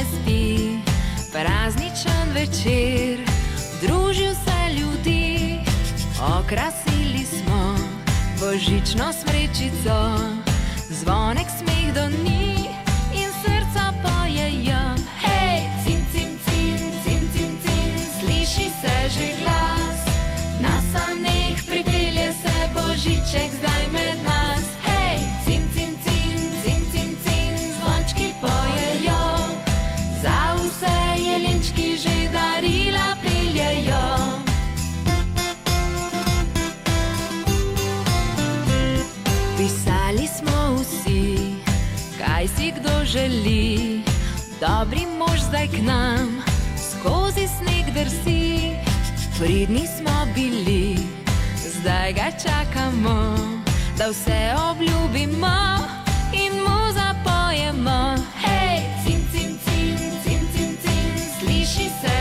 ne spi. Prazničen večer, družil se ljudi, okrasili smo božično smrečico. Zvonek, smeh do njih in srca pojejo. Hej, cin, cin, cin, cin, cin, cin, sliši se že glas. Na saneh pripelje se božiček zdaj med nas. Hej, cin, cin, cin, cin, cin, cin, zvončki pojejo. Za vse jelenčki že darila peljejo. Pisali smo vsi, kaj si kdo želi. Dobri mož zdaj k nam skozi sneg drsi. Pridni smo bili, zdaj ga čakamo, da vse obljubimo in mu zapojemo. Hej, cin, cin, cin, cin, cin, cin, sliši se